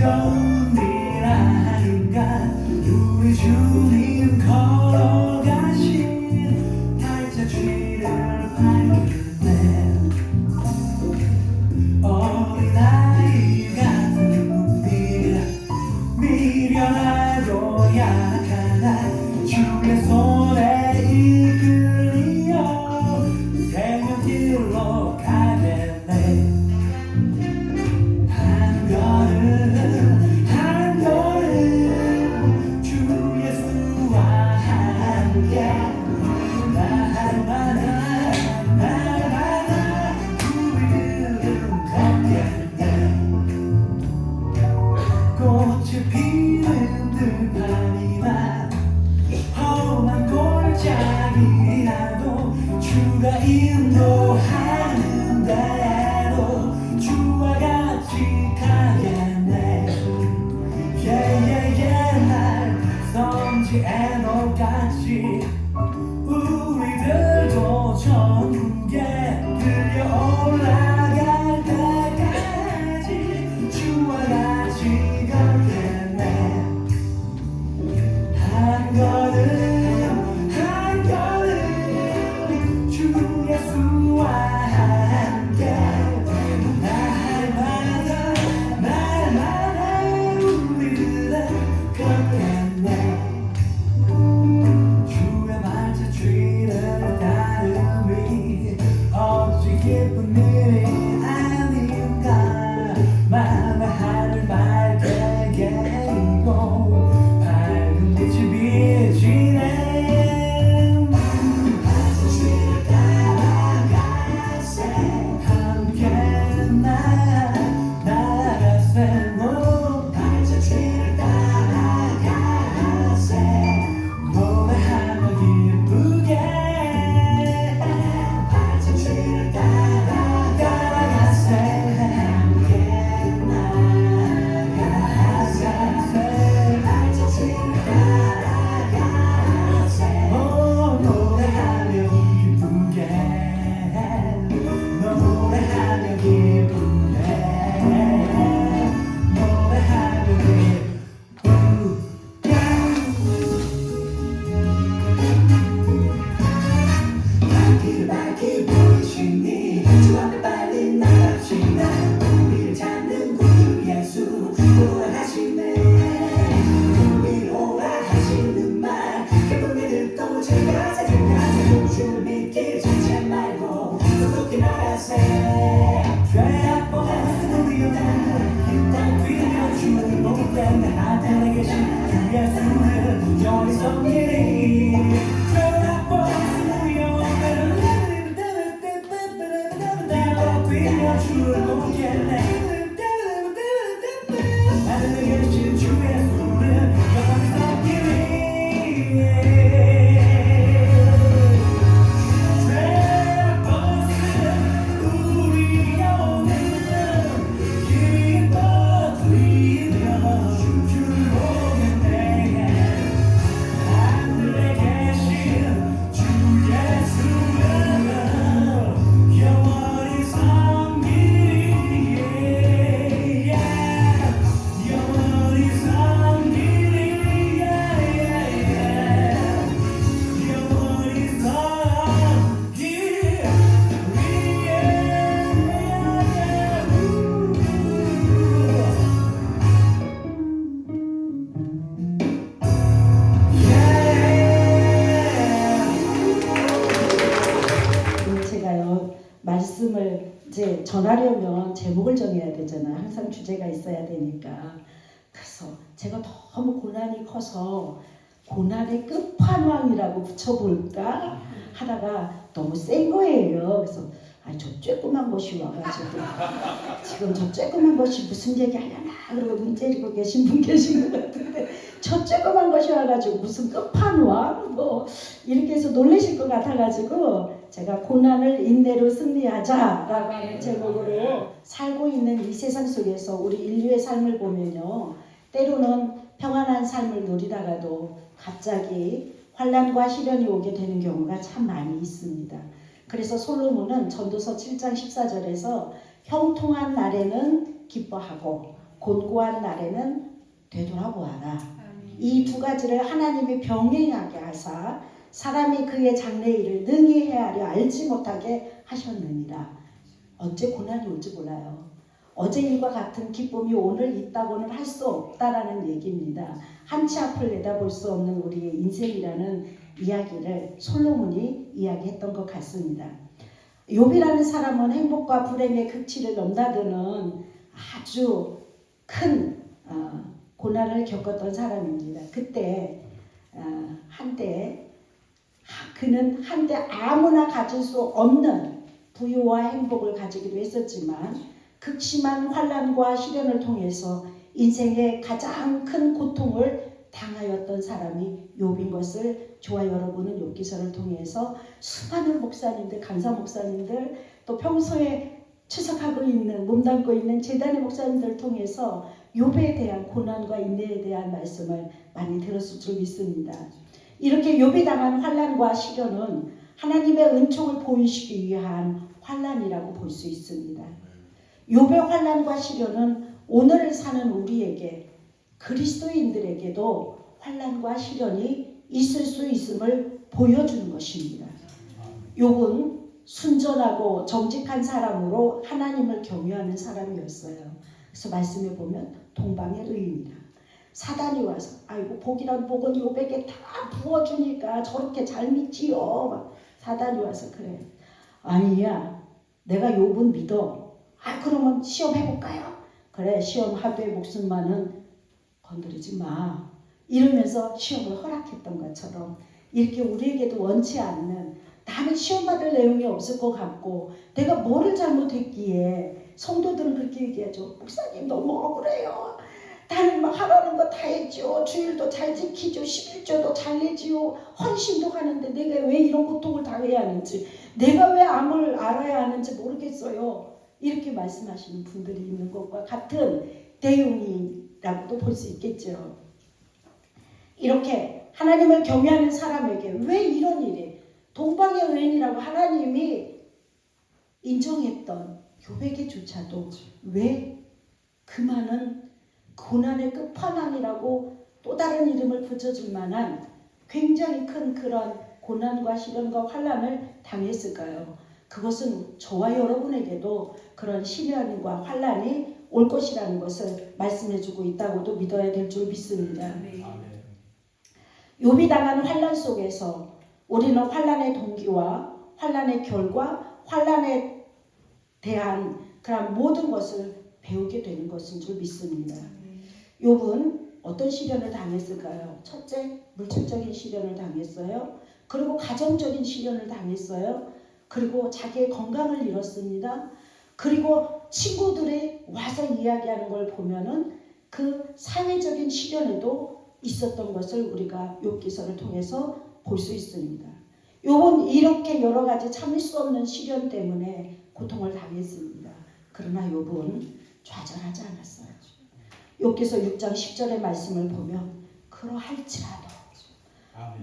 좋은 일 아닌가. 우리 주님 걸어가신 발자취를 밟을래. 어린아이 같은 눈빛, 미련하고 약하나 주의 손에 이끌려 생명 길로 가겠네. 한 걸음 한 걸음 주 예수와 함께 날마다 우리 걸음 걷겠네. 꽃이 피는 들판이나 험한 골짜기라도 주가 인도하는 대로 주와 같이 가겠네. 날 성지 에녹같이 우리들도 천국에 들려 올라갈 때까지 주와 같이 걷겠네. 한 걸음 한 걸음 주 예수와 함께 날마다 우리들은 걷겠네. 주의 발자취를 따름이 어찌 기쁜 일이 아닌가. 마음의 하늘 맑게 개이고 밝은 빛이 비치네. 발자취를 따라가세 함께 나가세. 발자취를 따라가세 노래하며 기쁘게. 발자취를 따라가세 함께 나가세. 발자취를 따라가세 노래하며 기쁘게. 노래하며 기쁘게. 노래하며 기쁘게. 밝히 보이시니 주 앞에 빨리 나갑시다. 우리를 찾는 구주 예수 구원하시네. 우리를 오라 하시는 말 기쁨이 듣고 즐거워서 주를 믿기 참지 말고 속히 나가세. 죄 앞보다는 위험한 땅 뛰며 주를 보게. 내 하늘에 계신 주 예수를 영원히 섬기리. 죄 앞보다는 위험한 뛰며 주를 보게. 하늘에 계신 주 예수를 영원히 섬기리. 죄 벗은 우리 영혼은 기뻐 뛰며 주를 보겠네. 하늘에 계신 주 예수를 영원히 섬기리. 영원히 섬기리. 영원히 제가요 말씀을 이제 전하려면 제목을 정해야 되잖아요. 항상 주제가 있어야 되니까. 그래서 제가 너무 고난이 커서 고난의 끝판왕이라고 붙여볼까 하다가 너무 센 거예요. 그래서 저 쬐끄만 것이 와가지고 지금 저 쬐끄만 것이 무슨 얘기 하려나 그러고 눈 째리고 계신 분 계신 것 같은데 저 쬐끄만 것이 와가지고 무슨 끝판왕 뭐 이렇게 해서 놀라실 것 같아가지고 제가 고난을 인내로 승리하자라고 하는 제목으로 살고 있는 이 세상 속에서 우리 인류의 삶을 보면요, 때로는 평안한 삶을 누리다가도 갑자기 환난과 시련이 오게 되는 경우가 참 많이 있습니다. 그래서 솔로몬은 전도서 7장 14절에서 형통한 날에는 기뻐하고 곤고한 날에는 되돌아보아라. 아멘. 이 두 가지를 하나님이 병행하게 하사 사람이 그의 장래일을 능히 헤아려 알지 못하게 하셨느니라. 언제 고난이 올지 몰라요. 어제 일과 같은 기쁨이 오늘 있다고는 할 수 없다라는 얘기입니다. 한치 앞을 내다볼 수 없는 우리의 인생이라는 이야기를 솔로몬이 이야기했던 것 같습니다. 욥이라는 사람은 행복과 불행의 극치를 넘나드는 아주 큰 고난을 겪었던 사람입니다. 그때 그는 한때 아무나 가질 수 없는 부유와 행복을 가지기도 했었지만 극심한 환난과 시련을 통해서 인생의 가장 큰 고통을 당하였던 사람이 욥인 것을 저와 여러분은 욥기서를 통해서 수많은 목사님들, 강사 목사님들, 또 평소에 추석하고 있는, 몸담고 있는 제단의 목사님들을 통해서 욥에 대한 고난과 인내에 대한 말씀을 많이 들었을 줄 믿습니다. 이렇게 욥이 당한 환난과 시련은 하나님의 은총을 보이시기 위한 환난이라고 볼 수 있습니다. 욥의 환난과 시련은 오늘을 사는 우리에게, 그리스도인들에게도 환난과 시련이 있을 수 있음을 보여주는 것입니다. 욥은 순전하고 정직한 사람으로 하나님을 경외하는 사람이었어요. 그래서 말씀에 보면 동방의 의인이라. 사단이 와서 아이고 복이란 복은 욥에게 다 부어주니까 저렇게 잘 믿지요. 사단이 와서 그래. 아니야, 내가 욥은 믿어. 그러면 시험해볼까요? 그래, 시험하되 목숨만은 건드리지 마. 이러면서 시험을 허락했던 것처럼 이렇게 우리에게도 원치 않는, 나는 시험 받을 내용이 없을 것 같고 내가 뭐를 잘못했기에, 성도들은 그렇게 얘기하죠. 목사님 너무 억울해요. 나는 막 하라는 거 다 했죠. 주일도 잘 지키죠. 11조도 잘 내지요. 헌신도 하는데 내가 왜 이런 고통을 당해야 하는지, 내가 왜 암을 알아야 하는지 모르겠어요. 이렇게 말씀하시는 분들이 있는 것과 같은 내용이라고도 볼 수 있겠죠. 이렇게 하나님을 경외하는 사람에게 왜 이런 일이, 동방의 의인이라고 하나님이 인정했던 욥에게조차도 왜 그 많은 고난의 끝판왕이라고 또 다른 이름을 붙여줄 만한 굉장히 큰 그런 고난과 시련과 환난을 당했을까요? 그것은 저와 여러분에게도 그런 시련과 환난이 올 것이라는 것을 말씀해주고 있다고도 믿어야 될 줄 믿습니다. 욥이 당한 환난 속에서 우리는 환난의 동기와 환난의 결과, 환난에 대한 그런 모든 것을 배우게 되는 것인 줄 믿습니다. 욥은 어떤 시련을 당했을까요? 첫째, 물질적인 시련을 당했어요. 그리고 가정적인 시련을 당했어요. 그리고 자기의 건강을 잃었습니다. 그리고 친구들이 와서 이야기하는 걸 보면은 그 사회적인 시련에도 있었던 것을 우리가 욥기서를 통해서 볼 수 있습니다. 욥은 이렇게 여러 가지 참을 수 없는 시련 때문에 고통을 당했습니다. 그러나 욥은 좌절하지 않았어요. 욥기서 6장 10절의 말씀을 보면 그러할지라도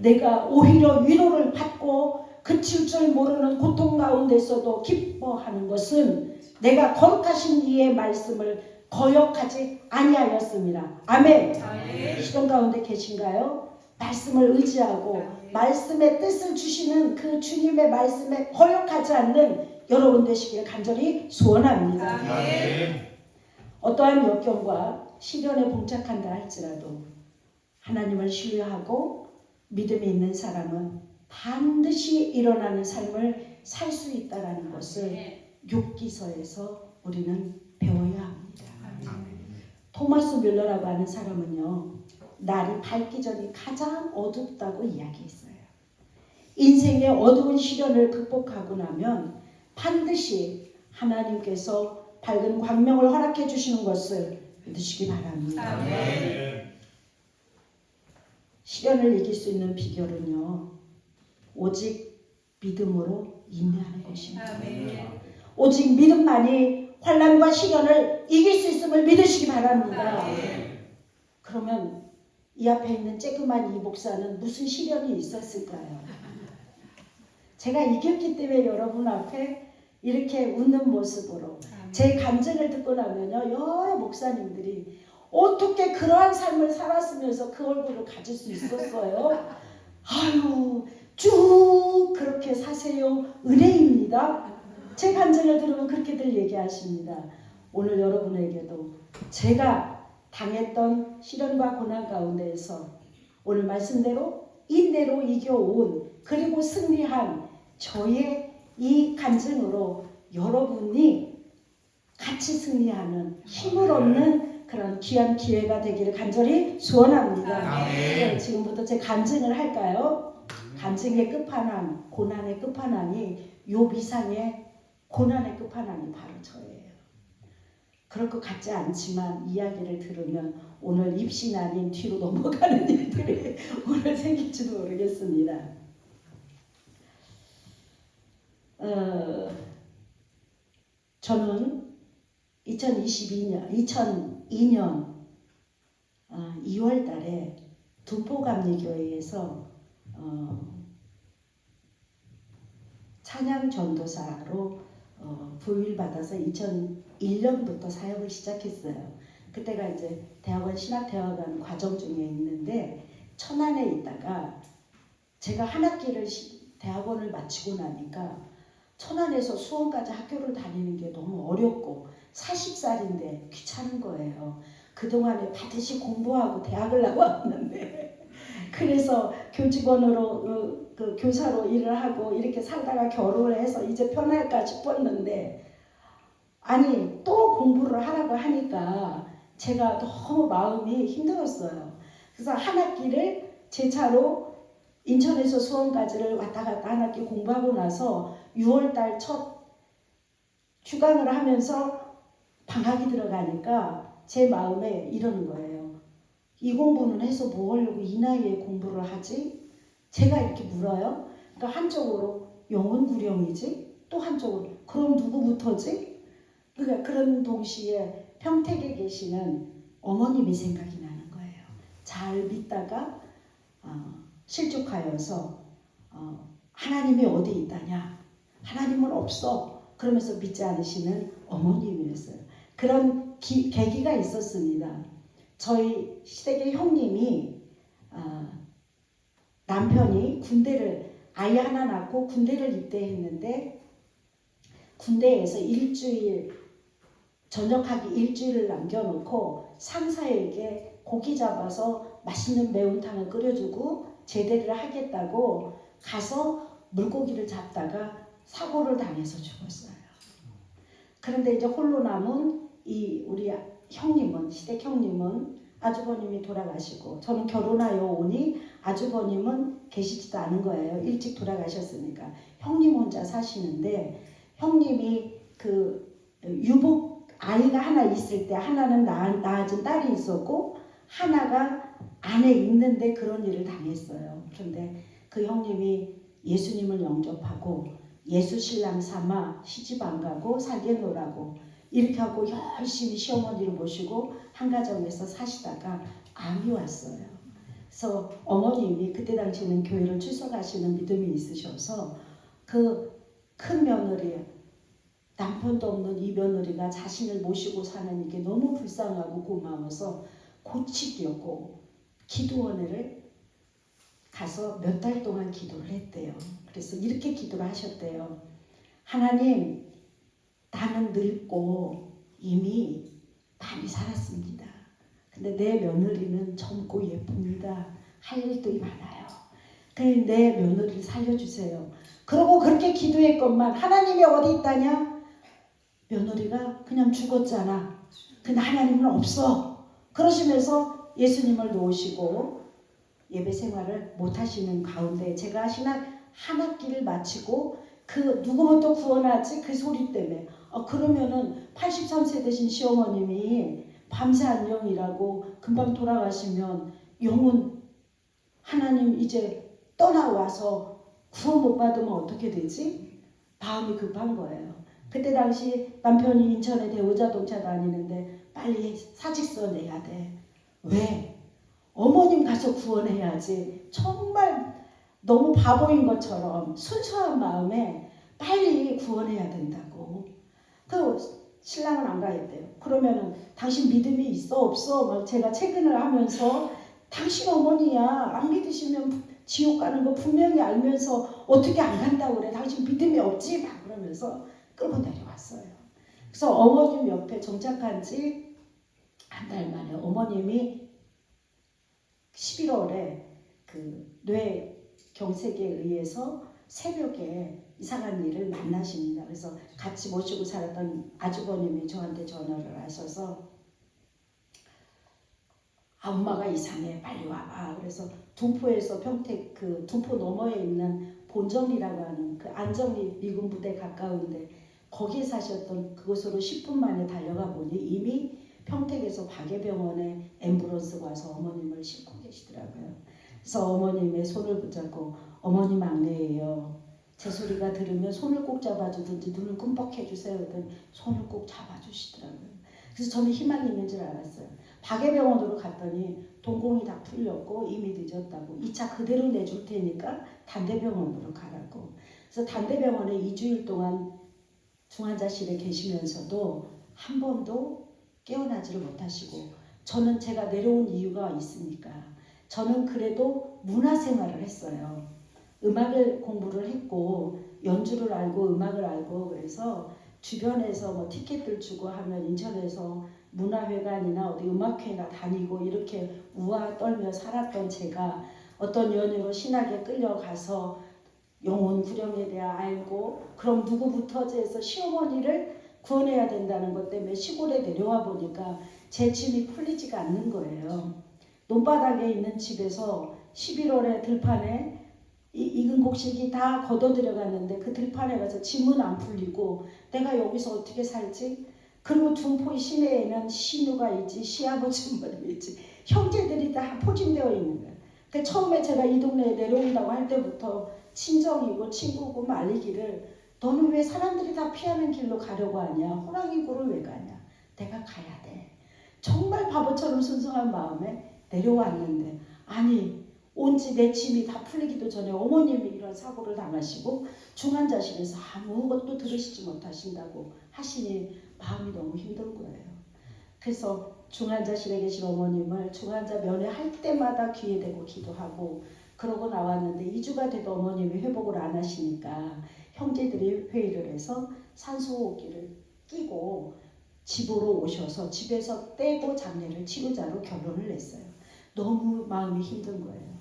내가 오히려 위로를 받고 그칠 줄 모르는 고통 가운데서도 기뻐하는 것은 내가 거룩하신 이의 말씀을 거역하지 아니하였습니다. 아멘. 시련 가운데 계신가요? 말씀을 의지하고 말씀의 뜻을 주시는 그 주님의 말씀에 거역하지 않는 여러분 되시기를 간절히 소원합니다. 어떠한 역경과 시련에 봉착한다 할지라도 하나님을 신뢰하고 믿음이 있는 사람은 반드시 일어나는 삶을 살 수 있다는 것을 욥기서에서 우리는 배워야 합니다. 토마스 뮬러라고 하는 사람은요, 날이 밝기 전이 가장 어둡다고 이야기했어요. 인생의 어두운 시련을 극복하고 나면 반드시 하나님께서 밝은 광명을 허락해 주시는 것을 믿으시기 바랍니다. 시련을 이길 수 있는 비결은요, 오직 믿음으로 인내하는 것입니다. 오직 믿음만이 환난과 시련을 이길 수 있음을 믿으시기 바랍니다. 그러면 이 앞에 있는 쬐끄만 이 목사는 무슨 시련이 있었을까요? 제가 이겼기 때문에 여러분 앞에 이렇게 웃는 모습으로 제 간증을 듣고 나면요, 여러 목사님들이 어떻게 그러한 삶을 살았으면서 그 얼굴을 가질 수 있었어요? 아유, 쭉 그렇게 사세요. 은혜입니다. 제 간증을 들으면 그렇게들 얘기하십니다. 오늘 여러분에게도 제가 당했던 시련과 고난 가운데에서 오늘 말씀대로 인내로 이겨온 그리고 승리한 저의 이 간증으로 여러분이 같이 승리하는 힘을 얻는 그런 귀한 기회가 되기를 간절히 소원합니다. 네, 지금부터 제 간증을 할까요? 간증의 끝판왕, 고난의 끝판왕이 욥 이상의 고난의 끝판왕이 바로 저예요. 그럴 것 같지 않지만 이야기를 들으면 오늘 입신 아닌 뒤로 넘어가는 일들이 오늘 생길지도 모르겠습니다. 저는 2002년 2월 달에 두포감리교회에서 찬양 전도사로 부임받아서 2001년부터 사역을 시작했어요. 그때가 이제 대학원 신학대학원 과정 중에 있는데 천안에 있다가 제가 한 학기를 대학원을 마치고 나니까 천안에서 수원까지 학교를 다니는 게 너무 어렵고 40살인데 귀찮은 거예요. 그동안에 반드시 공부하고 대학을 나왔는데 그래서 교직원으로 그 교사로 일을 하고 이렇게 살다가 결혼을 해서 이제 편할까 싶었는데 아니 또 공부를 하라고 하니까 제가 너무 마음이 힘들었어요. 그래서 한 학기를 제 차로 인천에서 수원까지를 왔다 갔다 한 학기 공부하고 나서 6월달 첫 휴강을 하면서 방학이 들어가니까 제 마음에 이러는 거예요. 이 공부는 해서 뭐 하려고 이 나이에 공부를 하지? 제가 이렇게 물어요. 그러니까 한쪽으로 영혼 구령이지, 또 한쪽으로 그럼 누구부터지? 그러니까 그런 동시에 평택에 계시는 어머님이 생각이 나는 거예요. 잘 믿다가 실족하여서 하나님이 어디 있다냐? 하나님은 없어. 그러면서 믿지 않으시는 어머님이었어요. 그런 계기가 있었습니다. 저희 시댁의 형님이 남편이 군대를 아이 하나 낳고 군대를 입대했는데 군대에서 전역하기 일주일을 남겨놓고 상사에게 고기 잡아서 맛있는 매운탕을 끓여주고 제대를 하겠다고 가서 물고기를 잡다가 사고를 당해서 죽었어요. 그런데 이제 홀로 남은 우리 형님은, 시댁 형님은 아주버님이 돌아가시고 저는 결혼하여 오니 아주버님은 계시지도 않은 거예요. 일찍 돌아가셨으니까. 형님 혼자 사시는데 형님이 그 유복 아이가 하나 있을 때 하나는 낳아준 딸이 있었고 하나가 안에 있는데 그런 일을 당했어요. 그런데 그 형님이 예수님을 영접하고 예수 신랑 삼아 시집 안 가고 살겠노라고 이렇게 하고 열심히 시어머니를 모시고 한가정에서 사시다가 암이 왔어요. 그래서 어머님이 그때 당시에는 교회를 출석하시는 믿음이 있으셔서 그 큰 며느리, 남편도 없는 이 며느리가 자신을 모시고 사는 이게 너무 불쌍하고 고마워서 고치려고 기도원을 가서 몇 달 동안 기도를 했대요. 그래서 이렇게 기도를 하셨대요. 하나님, 나는 늙고 이미 많이 살았습니다. 근데 내 며느리는 젊고 예쁩니다. 할 일도 많아요. 그래 내 며느리를 살려주세요. 그러고 그렇게 기도했건만 하나님이 어디 있다냐? 며느리가 그냥 죽었잖아. 근데 하나님은 없어. 그러시면서 예수님을 놓으시고 예배 생활을 못 하시는 가운데 제가 신학 한 학기를 마치고 그 누구부터 구원하지? 그 소리 때문에 그러면은 83세 되신 시어머님이 밤새 안녕이라고 금방 돌아가시면 영혼 하나님 이제 떠나와서 구원 못 받으면 어떻게 되지? 마음이 급한 거예요. 그때 당시 남편이 인천에 대우자동차 다니는데 빨리 사직서 내야 돼. 왜? 어머님 가서 구원해야지. 정말 너무 바보인 것처럼 순수한 마음에 빨리 구원해야 된다고. 그 신랑은 안 가겠대요. 그러면은 당신 믿음이 있어 없어? 막 제가 체근을 하면서 당신 어머니야. 안 믿으시면 지옥 가는 거 분명히 알면서 어떻게 안 간다고 그래? 당신 믿음이 없지? 막 그러면서 끌고 내려왔어요. 그래서 어머님 옆에 정착한 지 한 달 만에 어머님이 11월에 그 뇌경색에 의해서 새벽에 이상한 일을 만나십니다. 그래서 같이 모시고 살았던 아주버님이 저한테 전화를 하셔서 엄마가 이상해 빨리 와봐. 그래서 둔포에서 평택 그 둔포 너머에 있는 본정리라고 하는 그 안정리 미군 부대 가까운데 거기에 사셨던 그곳으로 10분 만에 달려가 보니 이미 평택에서 박예병원에 앰뷸런스가 와서 어머님을 싣고 계시더라고요. 그래서 어머님의 손을 붙잡고 어머니 막내예요. 제 소리가 들으면 손을 꼭 잡아주든지 눈을 끔뻑해 주세요. 그랬더니 손을 꼭 잡아주시더라고요. 그래서 저는 희망이 있는 줄 알았어요. 박예병원으로 갔더니 동공이 다 풀렸고 이미 늦었다고 2차 그대로 내줄 테니까 단대병원으로 가라고. 그래서 단대병원에 2주일 동안 중환자실에 계시면서도 한 번도 깨어나지를 못하시고 저는 제가 내려온 이유가 있으니까 저는 그래도 문화생활을 했어요. 음악을 공부를 했고 연주를 알고 음악을 알고 그래서 주변에서 뭐 티켓들 주고 하면 인천에서 문화회관이나 어디 음악회가 다니고 이렇게 우아 떨며 살았던 제가 어떤 연유로 신학에 끌려가서 영혼 구령에 대해 알고 그럼 누구부터 해서 시어머니를 구원해야 된다는 것 때문에 시골에 내려와 보니까 제 짐이 풀리지가 않는 거예요. 논바닥에 있는 집에서 11월에 들판에 익은 곡식이 다 걷어 들여갔는데 그 들판에 가서 짐은 안 풀리고 내가 여기서 어떻게 살지? 그리고 둔포 시내에는 시누가 있지 시아버지 어머님이 있지 형제들이 다 포진되어 있는 거예요. 그 처음에 제가 이 동네에 내려온다고 할 때부터 친정이고 친구고 말리기를 너는 왜 사람들이 다 피하는 길로 가려고 하냐? 호랑이 굴을 왜 가냐? 내가 가야 돼. 정말 바보처럼 순수한 마음에 내려왔는데 아니 온지 내 짐이 다 풀리기도 전에 어머님이 이런 사고를 당하시고 중환자실에서 아무것도 들으시지 못하신다고 하시니 마음이 너무 힘든 거예요. 그래서 중환자실에 계신 어머님을 중환자 면회할 때마다 귀에 대고 기도하고 그러고 나왔는데 2주가 돼도 어머님이 회복을 안 하시니까 형제들이 회의를 해서 산소호흡기를 끼고 집으로 오셔서 집에서 떼고 장례를 치르자로 결론을 냈어요. 너무 마음이 힘든 거예요.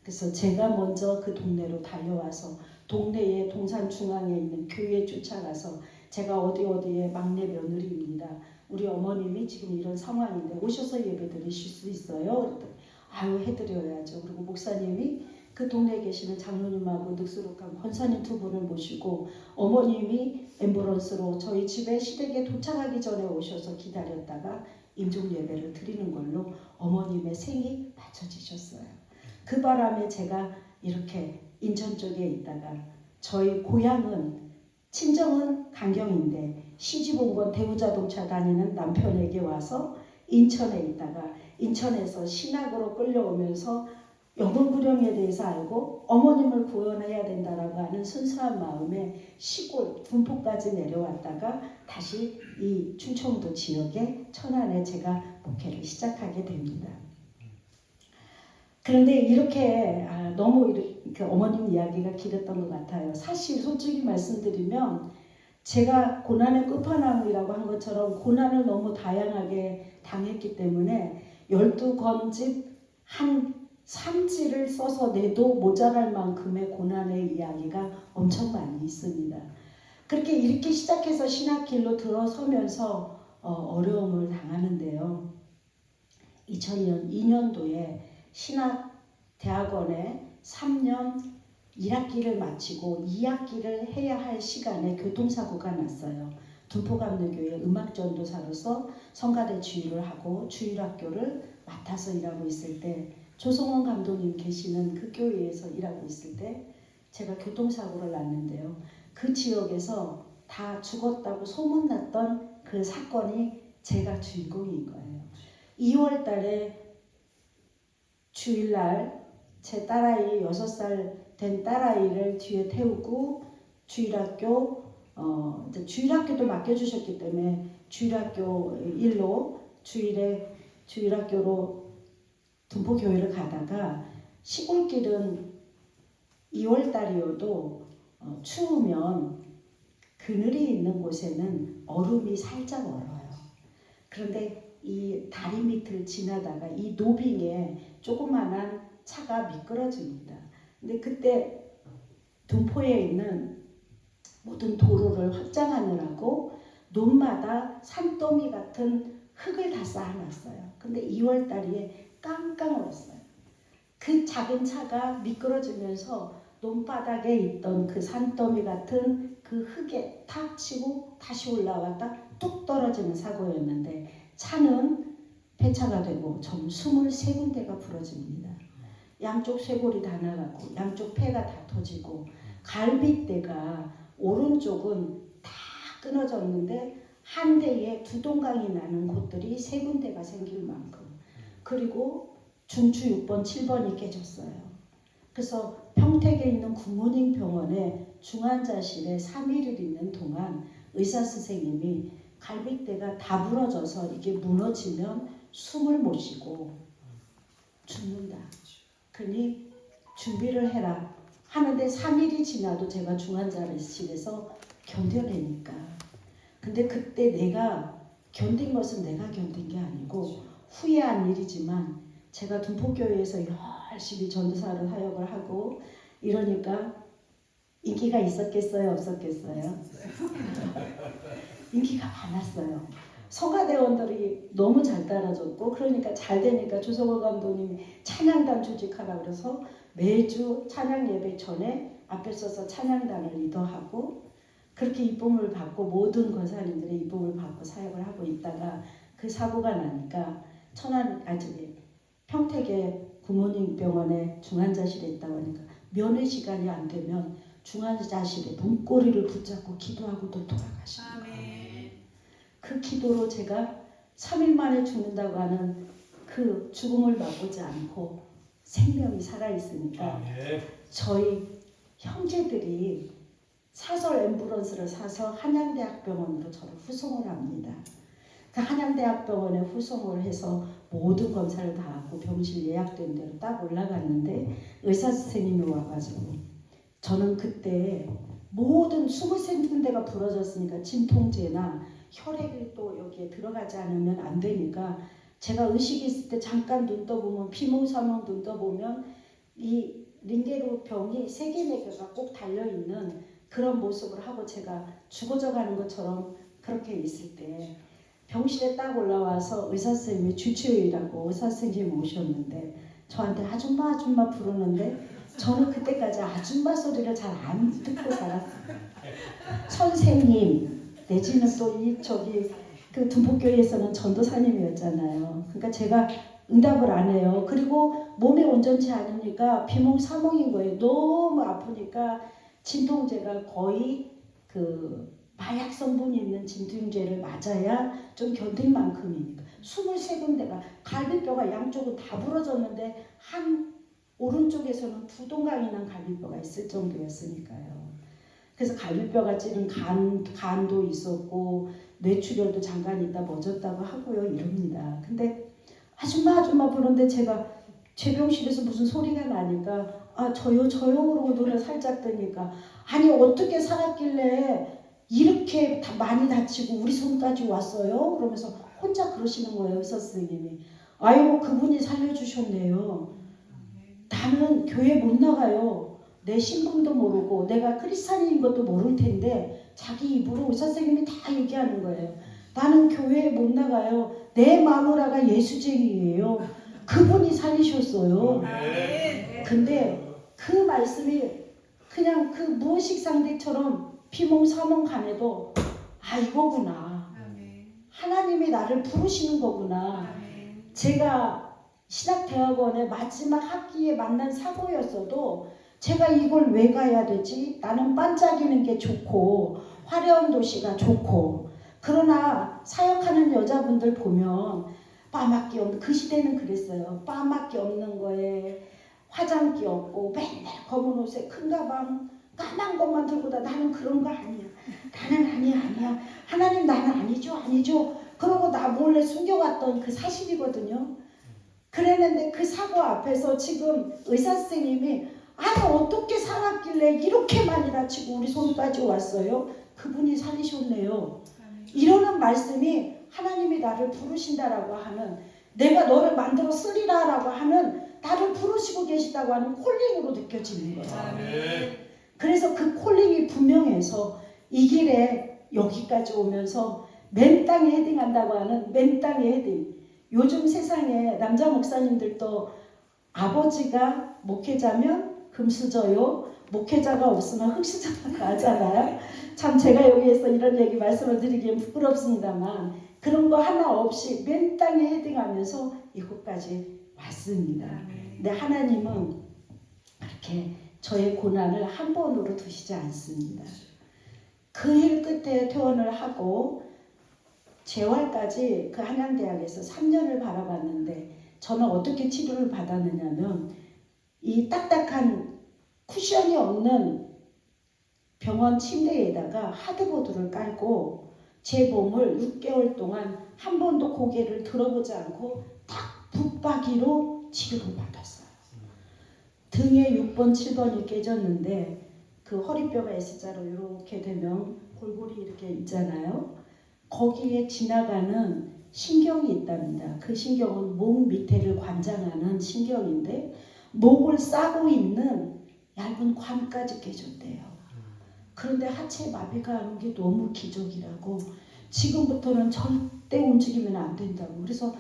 그래서 제가 먼저 그 동네로 달려와서 동네의 동산 중앙에 있는 교회에 쫓아가서 제가 어디에 막내 며느리입니다. 우리 어머님이 지금 이런 상황인데 오셔서 예배 드리실 수 있어요? 그랬더니 아유 해드려야죠. 그리고 목사님이 그 동네에 계시는 장로님하고 늑수룩한 권사님 두 분을 모시고 어머님이 앰뷸런스로 저희 집에 시댁에 도착하기 전에 오셔서 기다렸다가 임종 예배를 드리는 걸로 어머님의 생이 맞춰지셨어요. 그 바람에 제가 이렇게 인천 쪽에 있다가 저희 고향은 친정은 강경인데 시집 온 건 대우자동차 다니는 남편에게 와서 인천에 있다가 인천에서 신학으로 끌려오면서 영혼구령에 대해서 알고 어머님을 구원해야 된다라고 하는 순수한 마음에 시골 둔포까지 내려왔다가 다시 이 충청도 지역의 천안에 제가 목회를 시작하게 됩니다. 그런데 이렇게 너무 이렇게 어머님 이야기가 길었던 것 같아요. 사실 솔직히 말씀드리면 제가 고난의 끝판왕이라고 한 것처럼 고난을 너무 다양하게 당했기 때문에 12권집 한 3지를 써서 내도 모자랄 만큼의 고난의 이야기가 엄청 많이 있습니다. 그렇게 이렇게 시작해서 신학길로 들어서면서 어려움을 당하는데요. 2002년도에 신학대학원에 3년 1학기를 마치고 2학기를 해야 할 시간에 교통사고가 났어요. 둔포감리교회 음악전도사로서 성가대 주일을 하고 주일학교를 맡아서 일하고 있을 때 조성원 감독님 계시는 그 교회에서 일하고 있을 때 제가 교통사고를 났는데요. 그 지역에서 다 죽었다고 소문났던 그 사건이 제가 주인공인 거예요. 2월 달에 주일날 제 딸아이 6살 된 딸아이를 뒤에 태우고 주일학교도 맡겨주셨기 때문에 주일학교 일로 주일학교로 둔포교회를 가다가 시골길은 2월 달이어도 추우면 그늘이 있는 곳에는 얼음이 살짝 얼어요. 그런데 이 다리 밑을 지나다가 이 노빙에 조그만한 차가 미끄러집니다. 근데 그때 둔포에 있는 모든 도로를 확장하느라고 논마다 산더미 같은 흙을 다 쌓아놨어요. 근데 2월 달에 깡깡 얼었어요. 그 작은 차가 미끄러지면서 논바닥에 있던 그 산더미 같은 그 흙에 탁 치고 다시 올라왔다 뚝 떨어지는 사고였는데 차는 폐차가 되고 전 23군데가 부러집니다. 양쪽 쇄골이 다 나가고 양쪽 폐가 다 터지고 갈빗대가 오른쪽은 다 끊어졌는데 한 대에 두 동강이 나는 곳들이 3군데가 생길 만큼 그리고 중추 6번, 7번이 깨졌어요. 그래서 평택에 있는 굿모닝 병원에 중환자실에 3일을 있는 동안 의사 선생님이 갈빗대가 다 부러져서 이게 무너지면 숨을 못 쉬고 죽는다. 그러니 준비를 해라 하는데 3일이 지나도 제가 중환자실에서 견뎌내니까. 근데 그때 내가 견딘 것은 내가 견딘 게 아니고 후회한 일이지만 제가 둔포교회에서 열심히 전도사로 사역을 하고 이러니까 인기가 있었겠어요? 없었겠어요? 인기가 많았어요. 성가대원들이 너무 잘 따라줬고 그러니까 잘 되니까 조성호 감독님이 찬양단 조직하라 그래서 매주 찬양 예배 전에 앞에 서서 찬양단을 리더하고 그렇게 이쁨을 받고 모든 권사님들의 이쁨을 받고 사역을 하고 있다가 그 사고가 나니까 평택의 굿모닝 병원에 중환자실에 있다고 하니까 면회 시간이 안 되면 중환자실에 문고리를 붙잡고 기도하고 또 돌아가시는 거예요. 그 기도로 제가 3일 만에 죽는다고 하는 그 죽음을 맛보지 않고 생명이 살아있으니까 저희 형제들이 사설 앰뷸런스를 사서 한양대학병원으로 저를 후송을 합니다. 그 한양대학병원에 후송을 해서 모든 검사를 다 하고 병실 예약된 대로 딱 올라갔는데 의사 선생님이 와가지고 저는 그때 모든 23군데가 부러졌으니까 진통제나 혈액이 또 여기에 들어가지 않으면 안 되니까 제가 의식이 있을 때 잠깐 눈 떠보면 피몽사몽 눈 떠보면 이 링게로 병이 3개, 4개가 꼭 달려있는 그런 모습을 하고 제가 죽어져 가는 것처럼 그렇게 있을 때 병실에 딱 올라와서 의사 선생님이 주치의라고 의사 선생님이 오셨는데 저한테 아줌마 아줌마 부르는데 저는 그때까지 아줌마 소리를 잘 안 듣고 살았어요. 선생님 내지는 또 그 둔포교회에서는 전도사님이었잖아요. 그러니까 제가 응답을 안 해요. 그리고 몸이 온전치 않으니까 비몽사몽인 거예요. 너무 아프니까 진통제가 거의 그 마약 성분이 있는 진통제를 맞아야 좀 견딜 만큼이니까 23군데가 갈비뼈가 양쪽은 다 부러졌는데 한 오른쪽에서는 두 동강이 난 갈비뼈가 있을 정도였으니까요. 그래서 갈비뼈가 찌른 간도 있었고 뇌출혈도 잠깐 있다 멎었다고 하고요. 이럽니다. 근데 아줌마 부르는데 제가 죄병실에서 무슨 소리가 나니까 저요 그러고 눈을 살짝 뜨니까 아니 어떻게 살았길래 이렇게 많이 다치고 우리 손까지 왔어요? 그러면서 혼자 그러시는 거예요. 의사 선생님이. 아유 그분이 살려주셨네요. 나는 교회 못 나가요. 내 신분도 모르고 내가 크리스찬인 것도 모를 텐데 자기 입으로 의사 선생님이 다 얘기하는 거예요. 나는 교회에 못 나가요. 내 마누라가 예수쟁이에요. 그분이 살리셨어요. 근데 그 말씀이 그냥 그 무의식 상대처럼 피몽사몽 간에도 이거구나. 하나님이 나를 부르시는 거구나. 제가 신학대학원의 마지막 학기에 만난 사고였어도 제가 이걸 왜 가야 되지? 나는 반짝이는 게 좋고 화려한 도시가 좋고 그러나 사역하는 여자분들 보면 빠맞기 없는 그 시대는 그랬어요. 빠맞기 없는 거에 화장기 없고 맨날 검은 옷에 큰 가방 까만 것만 들고 다 나는 그런 거 아니야. 나는 아니야. 하나님 나는 아니죠. 그러고 나 몰래 숨겨왔던 그 사실이거든요. 그랬는데 그 사고 앞에서 지금 의사 선생님이 아니 어떻게 살았길래 이렇게 많이 다치고 우리 손까지 왔어요. 그분이 살리셨네요. 이러는 말씀이 하나님이 나를 부르신다라고 하는, 내가 너를 만들어 쓰리라라고 하는, 나를 부르시고 계시다고 하는 콜링으로 느껴지는 거예요. 그래서 그 콜링이 분명해서 이 길에 여기까지 오면서 맨 땅에 헤딩한다고 하는 맨 땅에 헤딩. 요즘 세상에 남자 목사님들도 아버지가 목회자면 금수저요, 목회자가 없으면 흑수저라고 하잖아요. 참 제가 여기에서 이런 얘기 말씀을 드리기엔 부끄럽습니다만 그런 거 하나 없이 맨 땅에 헤딩하면서 이곳까지 왔습니다. 근데 하나님은 그렇게 저의 고난을 한 번으로 두시지 않습니다. 그 일 끝에 퇴원을 하고 재활까지 그 한양대학에서 3년을 바라봤는데 저는 어떻게 치료를 받았느냐면 이 딱딱한 쿠션이 없는 병원 침대에다가 하드보드를 깔고 제 몸을 6개월 동안 한 번도 고개를 들어보지 않고 딱 붙박이로 치료를 받았어요. 등에 6번, 7번이 깨졌는데 그 허리뼈가 S자로 이렇게 되면 골골이 이렇게 있잖아요. 거기에 지나가는 신경이 있답니다. 그 신경은 목 밑에를 관장하는 신경인데 목을 싸고 있는 얇은 관까지 깨졌대요. 그런데 하체 마비가 하는 게 너무 기적이라고, 지금부터는 절대 움직이면 안 된다고. 그래서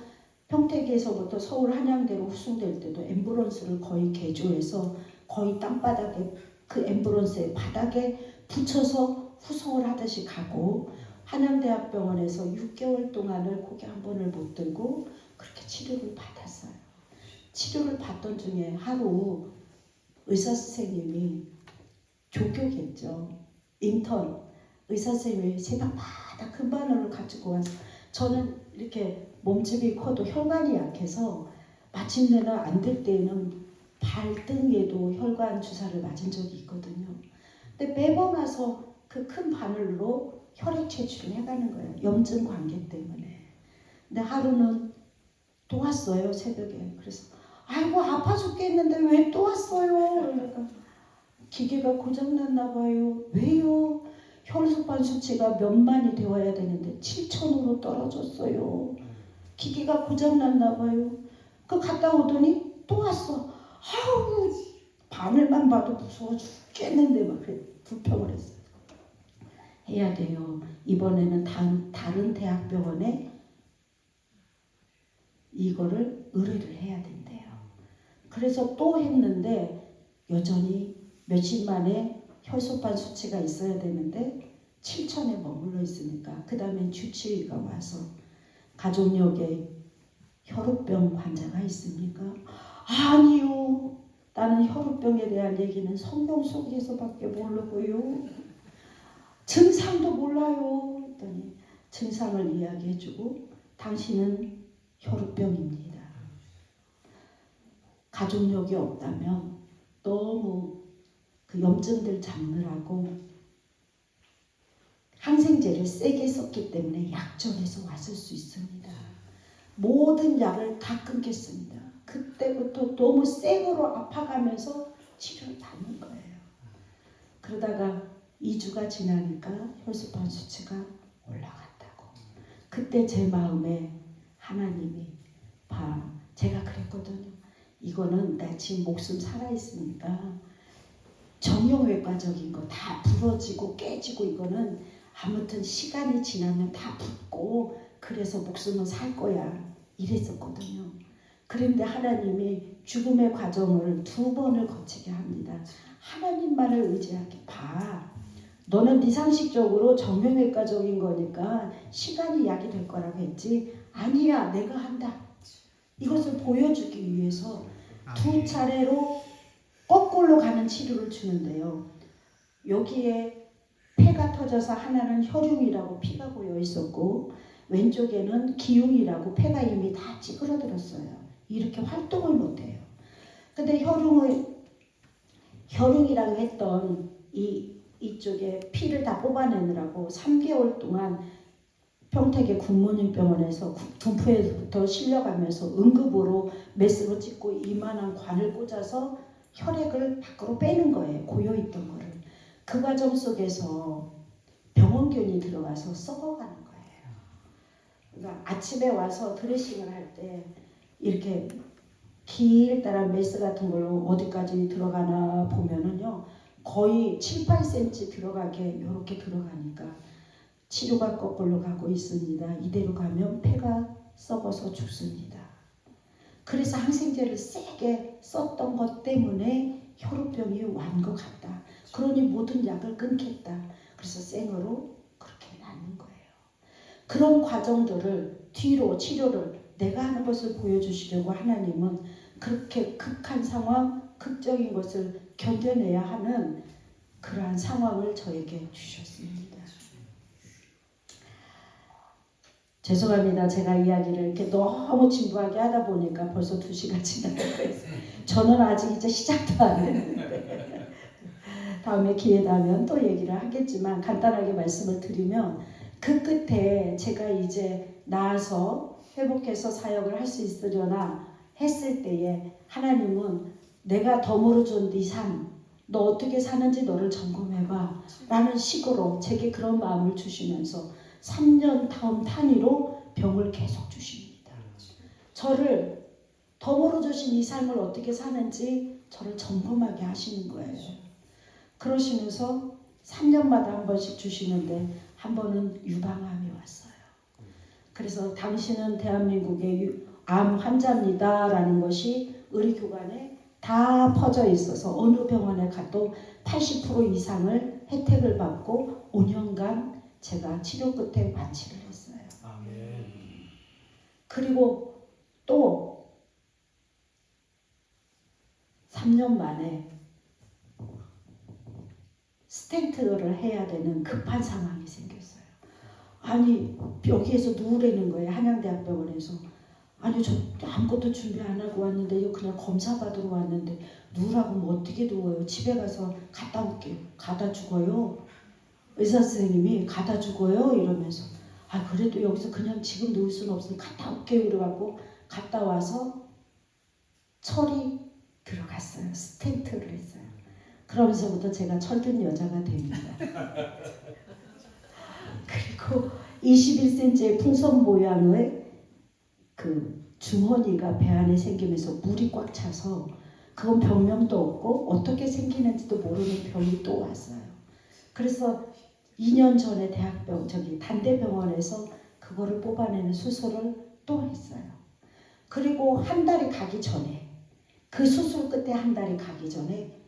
평택에서부터 서울 한양대로 후송될 때도 앰뷸런스를 거의 개조해서 거의 땅바닥에 그 앰뷸런스의 바닥에 붙여서 후송을 하듯이 가고, 한양대학병원에서 6개월 동안을 고개 한 번을 못 들고 그렇게 치료를 받았어요. 치료를 받던 중에 하루 의사 선생님이 조교겠죠. 인턴 의사 선생님이 새벽마다 큰 바늘을 가지고 와서, 저는 이렇게 몸집이 커도 혈관이 약해서 마침내는 안 될 때에는 발등에도 혈관 주사를 맞은 적이 있거든요. 근데 매번 와서 그 큰 바늘로 혈액 채취를 해가는 거예요. 염증 관계 때문에. 근데 하루는 또 왔어요, 새벽에. 그래서 아이고 아파 죽겠는데 왜 또 왔어요? 그러니까 기계가 고장났나 봐요. 왜요? 혈소판 수치가 몇만이 되어야 되는데 7,000으로 떨어졌어요. 기계가 고장났나 봐요. 그 갔다 오더니 또 왔어. 아우 바늘만 봐도 무서워 죽겠는데 막 불평을 했어요. 해야 돼요. 이번에는 다른 대학병원에 이거를 의뢰를 해야 된대요. 그래서 또 했는데 여전히 몇십만의 혈소판 수치가 있어야 되는데 7,000에 머물러 있으니까 그 다음에 주치의가 와서 가족력에 혈우병 환자가 있습니까? 아니요. 나는 혈우병에 대한 얘기는 성경 속에서밖에 모르고요. 증상도 몰라요. 했더니 증상을 이야기해주고 당신은 혈우병입니다. 가족력이 없다면 너무 그 염증들 잡느라고 항생제를 세게 썼기 때문에 약점에서 왔을 수 있습니다. 모든 약을 다 끊겠습니다. 그때부터 너무 생으로 아파가면서 치료를 받는 거예요. 그러다가 2주가 지나니까 혈소판 수치가 올라갔다고. 그때 제 마음에 하나님이 제가 그랬거든요. 이거는 나 지금 목숨 살아있으니까 정형외과적인 거 다 부러지고 깨지고 이거는 아무튼 시간이 지나면 다 붓고 그래서 목숨은 살 거야 이랬었거든요. 그런데 하나님이 죽음의 과정을 2번을 거치게 합니다. 하나님만을 의지하게 너는 네 상식적으로 정형외과적인 거니까 시간이 약이 될 거라고 했지. 아니야, 내가 한다. 이것을 보여주기 위해서 2차례로 거꾸로 가는 치료를 주는데요. 여기에 폐가 터져서 하나는 혈흉이라고 피가 고여 있었고 왼쪽에는 기흉이라고 폐가 이미 다 찌그러들었어요. 이렇게 활동을 못해요. 근데 혈흉이라고 했던 이쪽에 피를 다 뽑아내느라고 3개월 동안 평택의 굿모닝병원에서 둔푸에부터 실려가면서 응급으로 메스로 찍고 이만한 관을 꽂아서 혈액을 밖으로 빼는 거예요. 고여있던 거를. 그 과정 속에서 병원균이 들어가서 썩어가는 거예요. 그러니까 아침에 와서 드레싱을 할 때 이렇게 길다란 메스 같은 걸로 어디까지 들어가나 보면은요 거의 7, 8cm 들어가게 이렇게 들어가니까 치료가 거꾸로 가고 있습니다. 이대로 가면 폐가 썩어서 죽습니다. 그래서 항생제를 세게 썼던 것 때문에 혈우병이 완 것 같다. 그러니 모든 약을 끊겠다. 그래서 생으로 그렇게 낫는 거예요. 그런 과정들을 뒤로 치료를 내가 하는 것을 보여주시려고 하나님은 그렇게 극한 상황, 극적인 것을 견뎌내야 하는 그러한 상황을 저에게 주셨습니다. 죄송합니다. 제가 이야기를 이렇게 너무 진부하게 하다 보니까 벌써 2시간 지나가고 있어요. 저는 아직 이제 시작도 안 했는데 다음에 기회 나면 또 얘기를 하겠지만 간단하게 말씀을 드리면 그 끝에 제가 이제 나아서 회복해서 사역을 할 수 있으려나 했을 때에 하나님은 내가 덤으로 준 네 삶, 너 어떻게 사는지 너를 점검해봐 라는 식으로 제게 그런 마음을 주시면서 3년 다음 단위로 병을 계속 주십니다. 저를 덤으로 주신 이 삶을 어떻게 사는지 저를 점검하게 하시는 거예요. 그러시면서 3년마다 한 번씩 주시는데 한 번은 유방암이 왔어요. 그래서 당신은 대한민국의 암 환자입니다 라는 것이 의료기관에 다 퍼져 있어서 어느 병원에 가도 80% 이상을 혜택을 받고 5년간 제가 치료 끝에 완치를 했어요. 아멘. 그리고 또 3년 만에 스텐트를 해야 되는 급한 상황이 생겼어요. 아니 여기에서 누우라는 거예요. 한양대학병원에서. 아니 저 아무것도 준비 안 하고 왔는데 그냥 검사 받으러 왔는데 누우라고 하면 어떻게 누워요? 집에 가서 갔다 올게요. 가다 죽어요. 의사 선생님이 가다 죽어요 이러면서 아 그래도 여기서 그냥 지금 누울 수는 없으니 갔다 올게요 이래갖고 갔다 와서 철이 들어갔어요. 스텐트를 했어요. 그러면서부터 제가 철든 여자가 됩니다. 그리고 21cm의 풍선 모양의 그 주머니가 배 안에 생기면서 물이 꽉 차서 그건 병명도 없고 어떻게 생기는지도 모르는 병이 또 왔어요. 그래서 2년 전에 단대병원에서 그거를 뽑아내는 수술을 또 했어요. 그리고 한 달이 가기 전에 그 수술 끝에 한 달이 가기 전에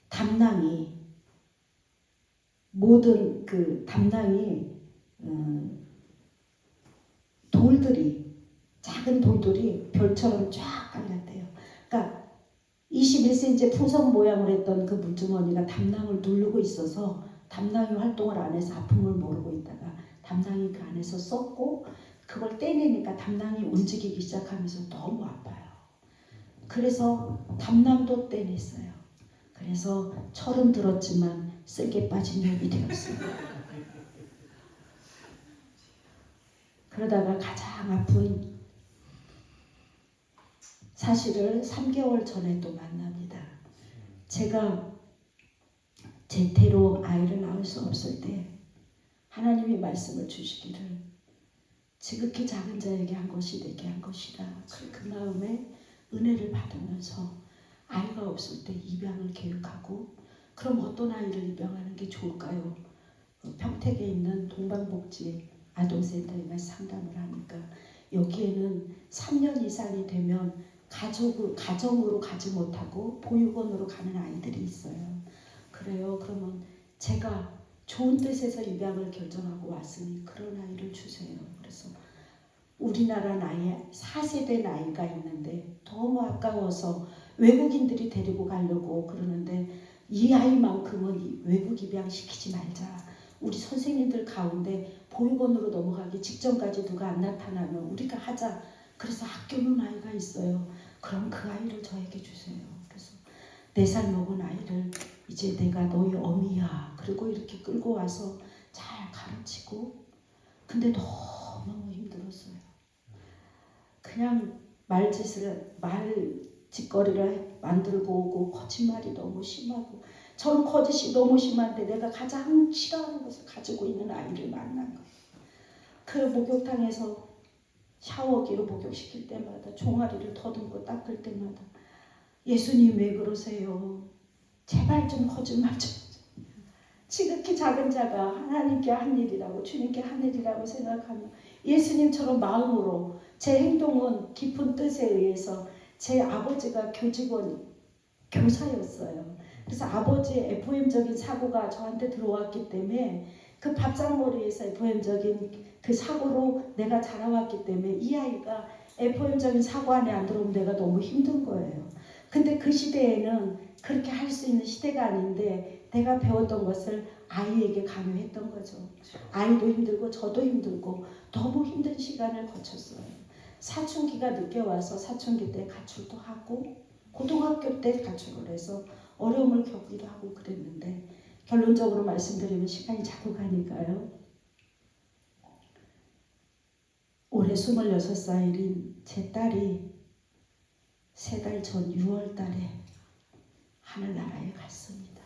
담낭이 모든 그 담낭이 돌들이 작은 돌들이 별처럼 쫙 깔렸대요. 그러니까 21cm 풍선 모양을 했던 그 물주머니가 담낭을 누르고 있어서 담낭이 활동을 안 해서 아픔을 모르고 있다가 담낭이 그 안에서 썩고 그걸 떼내니까 담낭이 움직이기 시작하면서 너무 아파요. 그래서 담낭도 떼냈어요. 그래서 철은 들었지만 쓸개 빠진 놈이 되었어요. 그러다가 가장 아픈 사실을 3개월 전에 또 만납니다. 제가 제태로 아이를 낳을 수 없을 때 하나님이 말씀을 주시기를 지극히 작은 자에게 한 것이 내게 한 것이라. 그 마음에 은혜를 받으면서 아이가 없을 때 입양을 계획하고 그럼 어떤 아이를 입양하는 게 좋을까요? 평택에 있는 동방복지 아동센터에 상담을 하니까 여기에는 3년 이상이 되면 가정으로 가지 못하고 보육원으로 가는 아이들이 있어요. 그래요. 그러면 제가 좋은 뜻에서 입양을 결정하고 왔으니 그런 아이를 주세요. 그래서 우리나라 나이에 4세대 나이가 있는데 너무 아까워서 외국인들이 데리고 가려고 그러는데 이 아이만큼은 외국 입양시키지 말자. 우리 선생님들 가운데 보육원으로 넘어가기 직전까지 누가 안 나타나면 우리가 하자. 그래서 아껴놓은 아이가 있어요. 그럼 그 아이를 저에게 주세요. 그래서 4살 먹은 아이를 이제 내가 너희 어미야. 그리고 이렇게 끌고 와서 잘 가르치고. 근데 너무 힘들었어요. 그냥 말짓거리를 만들고 오고 거짓말이 너무 심하고 저는 거짓이 너무 심한데 내가 가장 싫어하는 것을 가지고 있는 아이를 만난 거예요. 그 목욕탕에서 샤워기로 목욕시킬 때마다 종아리를 더듬고 닦을 때마다 예수님 왜 그러세요? 제발 좀 거짓말 좀. 지극히 작은 자가 하나님께 한 일이라고 주님께 한 일이라고 생각하며 예수님처럼 마음으로 제 행동은 깊은 뜻에 의해서 제 아버지가 교사였어요. 그래서 아버지의 FM적인 사고가 저한테 들어왔기 때문에 그 밥상머리에서 FM적인 그 사고로 내가 자라왔기 때문에 이 아이가 FM적인 사고 안에 안 들어오면 내가 너무 힘든 거예요. 근데 그 시대에는 그렇게 할 수 있는 시대가 아닌데 내가 배웠던 것을 아이에게 강요했던 거죠. 아이도 힘들고 저도 힘들고 너무 힘든 시간을 거쳤어요. 사춘기가 늦게 와서 사춘기 때 가출도 하고 고등학교 때 가출을 해서 어려움을 겪기도 하고 그랬는데 결론적으로 말씀드리면 시간이 자꾸 가니까요. 올해 26살인 제 딸이 3달 전 6월 달에 하늘나라에 갔습니다.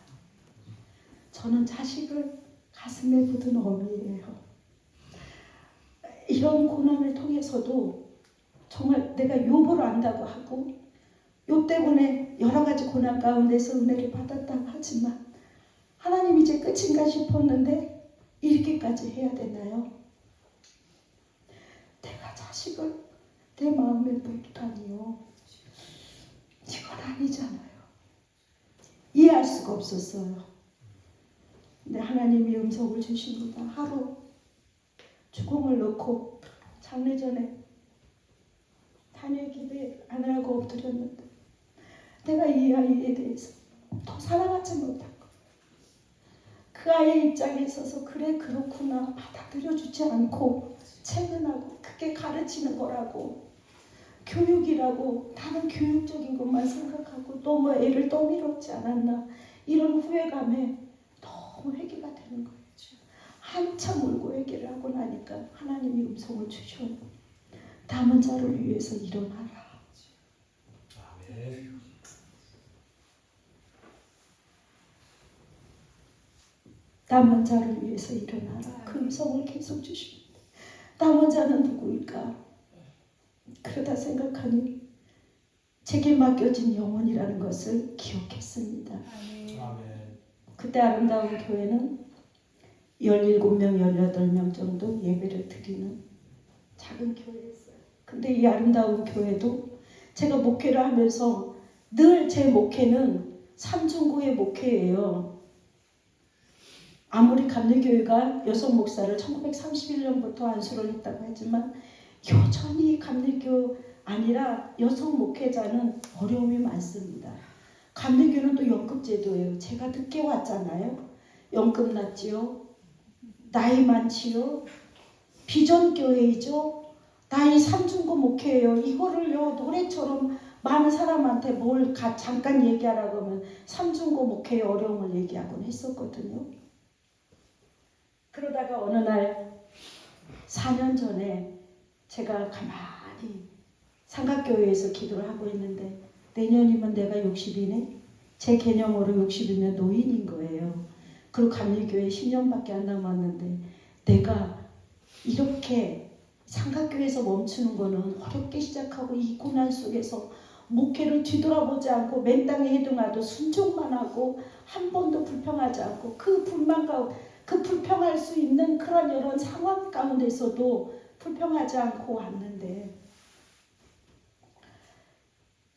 저는 자식을 가슴에 묻은 어미예요. 이런 고난을 통해서도 정말 내가 욥을 안다고 하고 욥 때문에 여러 가지 고난 가운데서 은혜를 받았다고 하지만 하나님 이제 끝인가 싶었는데 이렇게까지 해야 되나요? 내가 자식을 내 마음에 묻다니요. 이건 아니잖아요. 이해할 수가 없었어요. 근데 하나님이 음성을 주십니다. 하루 죽음을 놓고 장례 전에 단일 기도에 하느라고 엎드렸는데 내가 이 아이에 대해서 더 사랑하지 못한 거. 그 아이의 입장에 있어서 그래 그렇구나 받아들여주지 않고 채근하고 그게 가르치는 거라고 교육이라고 나는 교육적인 것만 생각하고 너무 애를 떠밀었지 않았나 이런 후회감에 너무 회개가 되는 거예요. 한참 울고 회개를 하고 나니까 하나님이 음성을 주셔. 남은 자를 위해서 일어나라. 아멘. 남은 자를 위해서 일어나라. 그 음성을 계속 주십니다. 남은 자는 누구일까? 그러다 생각하니 제게 맡겨진 영혼이라는 것을 기억했습니다. 아멘. 그때 아름다운 교회는 17명, 18명 정도 예배를 드리는 작은 교회였어요. 근데 이 아름다운 교회도 제가 목회를 하면서 늘 제 목회는 삼중구의 목회예요. 아무리 감리교회가 여성 목사를 1931년부터 안수를 했다고 하지만 여전히 감리교 아니라 여성 목회자는 어려움이 많습니다. 감리교는 또 연급제도예요. 제가 늦게 왔잖아요. 연급 낮지요. 나이 많지요. 비전교회이죠. 나이 삼중고 목회예요. 이거를요 노래처럼 많은 사람한테 뭘 잠깐 얘기하라고 하면 삼중고 목회의 어려움을 얘기하곤 했었거든요. 그러다가 어느 날 4년 전에 제가 가만히 삼각교회에서 기도를 하고 있는데 내년이면 내가 60이네? 제 개념으로 60이면 노인인 거예요. 그리고 감리교회 10년밖에 안 남았는데 내가 이렇게 삼각교회에서 멈추는 거는 어렵게 시작하고 이 고난 속에서 목회를 뒤돌아보지 않고 맨 땅에 헤딩하도 순종만 하고 한 번도 불평하지 않고 그 불평할 수 있는 그런 이런 상황 가운데서도 불평하지 않고 왔는데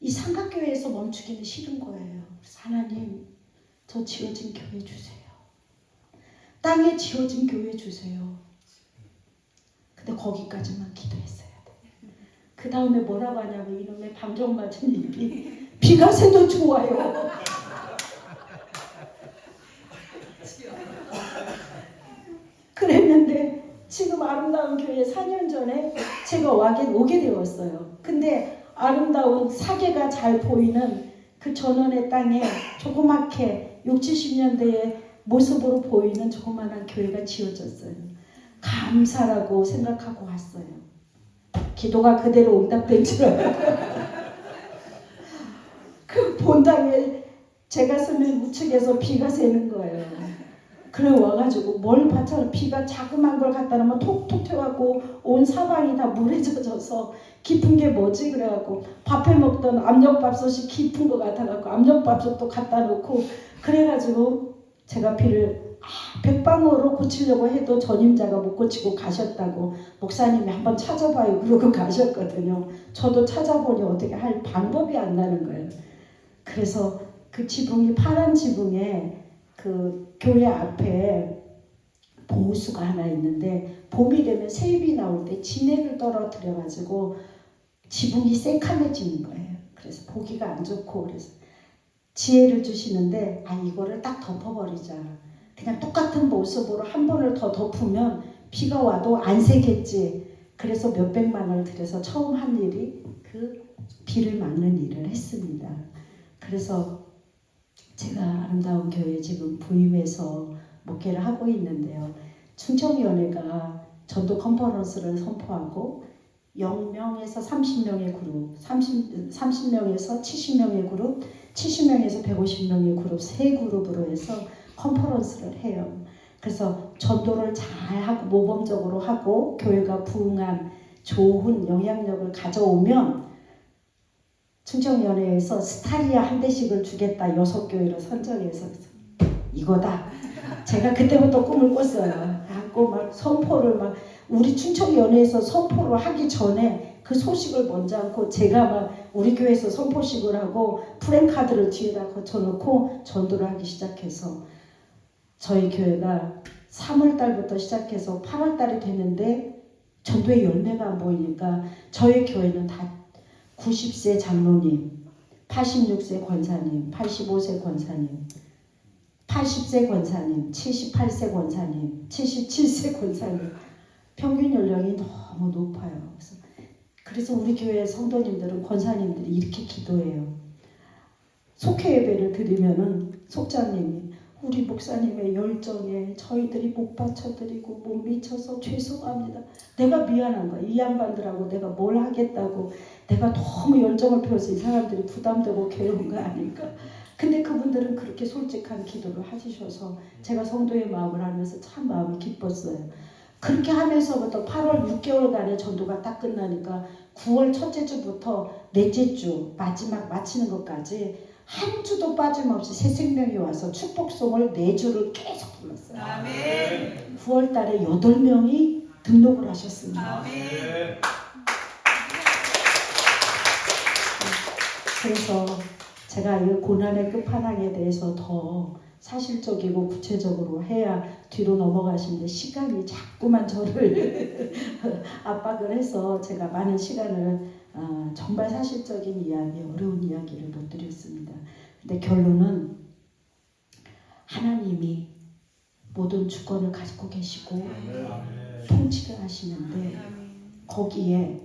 이 삼각교회에서 멈추기는 싫은 거예요. 그래서 하나님 저 지어진 교회 주세요. 땅에 지어진 교회 주세요. 근데 거기까지만 기도했어야 돼. 그 다음에 뭐라고 하냐면 이놈의 방정 맞은 입이 비가 새도 좋아요. 그랬는데 지금 아름다운 교회 4년 전에 제가 오게 되었어요. 근데 아름다운 사계가 잘 보이는 그 전원의 땅에 조그맣게 6, 70년대의 모습으로 보이는 조그마한 교회가 지어졌어요. 감사라고 생각하고 왔어요. 기도가 그대로 응답된 줄 알아요. 그 본당에 제가 서면 우측에서 비가 새는 거예요. 그래 와가지고 뭘 받쳐 비가 자그마한 걸 갖다 놓으면 톡톡 튀어갖고 온 사방이 다 물에 젖어서 깊은 게 뭐지 그래갖고 밥해 먹던 압력밥솥이 깊은 것 같아갖고 압력밥솥도 갖다 놓고 그래가지고 제가 비를 백방으로 고치려고 해도 전임자가 못 고치고 가셨다고 목사님이 한번 찾아봐요 그러고 가셨거든요. 저도 찾아보니 어떻게 할 방법이 안 나는 거예요. 그래서 그 지붕이 파란 지붕에 그 교회 앞에 보호수가 하나 있는데 봄이 되면 새잎이 나올 때 진해를 떨어뜨려 가지고 지붕이 새카매지는 거예요. 그래서 보기가 안 좋고 그래서 지혜를 주시는데 이거를 딱 덮어버리자. 그냥 똑같은 모습으로 한 번을 더 덮으면 비가 와도 안 새겠지. 그래서 몇백만 원을 들여서 처음 한 일이 그 비를 막는 일을 했습니다. 그래서 제가 아름다운 교회 지금 부임해서 목회를 하고 있는데요. 충청위원회가 전도 컨퍼런스를 선포하고 0명에서 30명의 그룹, 30명에서 70명의 그룹, 70명에서 150명의 그룹 세 그룹으로 해서 컨퍼런스를 해요. 그래서 전도를 잘하고 모범적으로 하고 교회가 부흥한 좋은 영향력을 가져오면 충청위원회에서 스타리아 한 대씩을 주겠다 6교회로 선정해서 이거다. 제가 그때부터 꿈을 꿨어요. 갖고 막 선포를 막 우리 충청위원회에서 선포를 하기 전에 그 소식을 먼저 않고 제가 막 우리 교회에서 선포식을 하고 프랭카드를 뒤에다 거쳐놓고 전도를 하기 시작해서 저희 교회가 3월달부터 시작해서 8월달이 됐는데 전도의 열매가 안 보이니까 저희 교회는 다 90세 장로님, 86세 권사님, 85세 권사님, 80세 권사님, 78세 권사님, 77세 권사님 평균 연령이 너무 높아요. 그래서 우리 교회 성도님들은 권사님들이 이렇게 기도해요. 속회 예배를 드리면은 속장님이 우리 목사님의 열정에 저희들이 못 받쳐드리고 못 미쳐서 죄송합니다. 내가 미안한 거야. 이 양반들하고 내가 뭘 하겠다고 내가 너무 열정을 펴서 이 사람들이 부담되고 괴로운 거 아닐까. 근데 그분들은 그렇게 솔직한 기도를 해주셔서 제가 성도의 마음을 알면서 참 마음이 기뻤어요. 그렇게 하면서부터 8월 6개월간의 전도가 딱 끝나니까 9월 첫째 주부터 넷째 주 마지막 마치는 것까지 한 주도 빠짐없이 새 생명이 와서 축복송을 4주를 계속 불렀어요. 아멘. 9월 달에 8명이 등록을 하셨습니다. 아멘. 그래서 제가 이 고난의 끝판왕에 대해서 더 사실적이고 구체적으로 해야 뒤로 넘어가시는데 시간이 자꾸만 저를 압박을 해서 제가 많은 시간을 정말 사실적인 이야기, 어려운 이야기를 못 드렸습니다. 근데 결론은 하나님이 모든 주권을 가지고 계시고 통치를 하시는데 거기에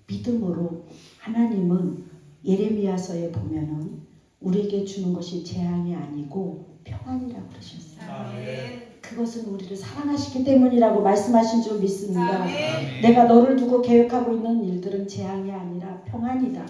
믿음으로 하나님은 예레미야서에 보면은 우리에게 주는 것이 재앙이 아니고 평안이라고 그러셨어요. 그것은 우리를 사랑하시기 때문이라고 말씀하신 줄 믿습니다. 내가 너를 두고 계획하고 있는 일들은 재앙이 아니라 평안이다.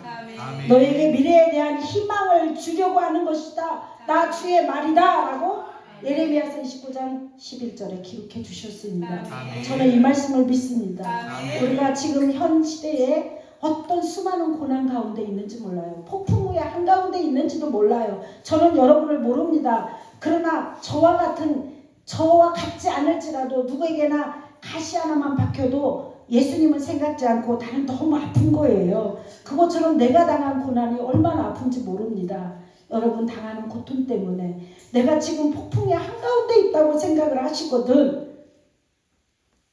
너에게 미래에 대한 희망을 주려고 하는 것이다. 나 주의 말이다 라고 예레미야서 29장 11절에 기록해 주셨습니다. 저는 이 말씀을 믿습니다. 우리가 지금 현 시대에 어떤 수많은 고난 가운데 있는지 몰라요. 폭풍우의 한가운데 있는지도 몰라요. 저는 여러분을 모릅니다. 그러나 저와 같지 않을지라도 누구에게나 가시 하나만 박혀도 예수님을 생각지 않고 나는 너무 아픈 거예요. 그것처럼 내가 당한 고난이 얼마나 아픈지 모릅니다. 여러분 당하는 고통 때문에 내가 지금 폭풍의 한가운데 있다고 생각을 하시거든.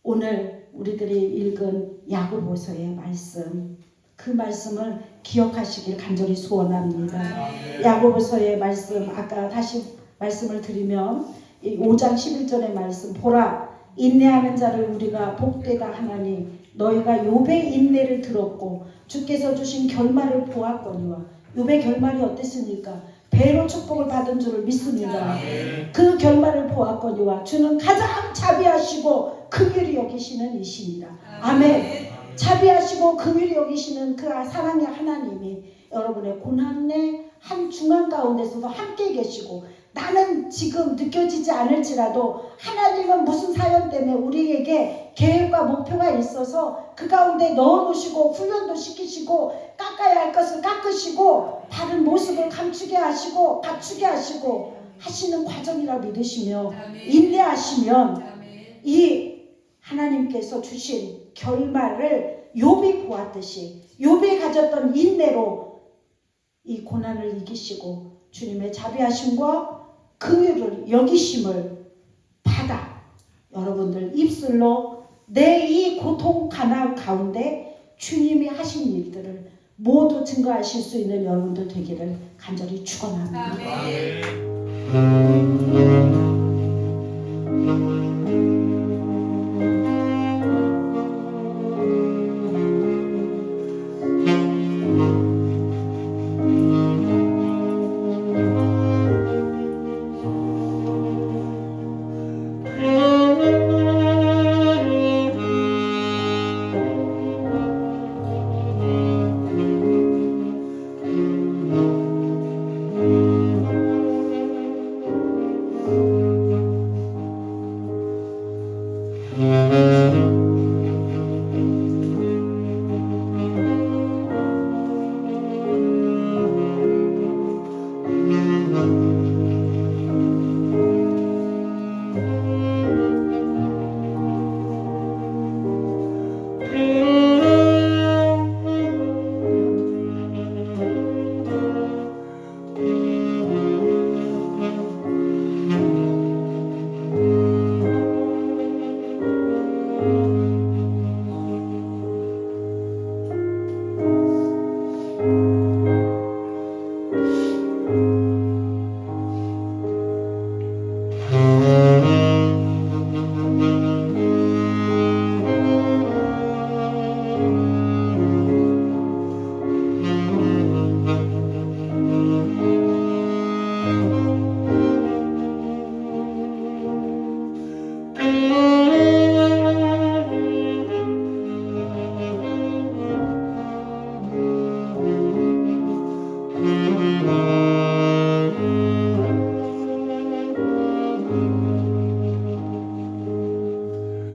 오늘 우리들이 읽은 야고보서의 말씀, 그 말씀을 기억하시길 간절히 소원합니다. 야고보서의 말씀, 아까 다시 말씀을 드리면 5장 11절의 말씀, 보라 인내하는 자를 우리가 복되다 하나니 너희가 욥의 인내를 들었고 주께서 주신 결말을 보았거니와 욥의 결말이 어땠습니까? 배로 축복을 받은 줄을 믿습니다. 그 결말을 보았거니와 주는 가장 자비하시고 긍휼히 여기시는 이십니다. 아멘. 자비하시고 긍휼히 여기시는 그 사랑의 하나님이 여러분의 고난의 한 중간 가운데서도 함께 계시고, 나는 지금 느껴지지 않을지라도 하나님은 무슨 사연 때문에 우리에게 계획과 목표가 있어서 그 가운데 넣어놓으시고 훈련도 시키시고 깎아야 할 것을 깎으시고 바른 모습을 감추게 하시고 갖추게 하시고 하시는 과정이라 믿으시며 인내하시면 이 하나님께서 주신 결말을 욥이 보았듯이 욥이 가졌던 인내로 이 고난을 이기시고 주님의 자비하심과 긍휼을 여기심을 받아 여러분들 입술로 내 이 고통 가난 가운데 주님이 하신 일들을 모두 증거하실 수 있는 여러분들 되기를 간절히 축원합니다. 아멘.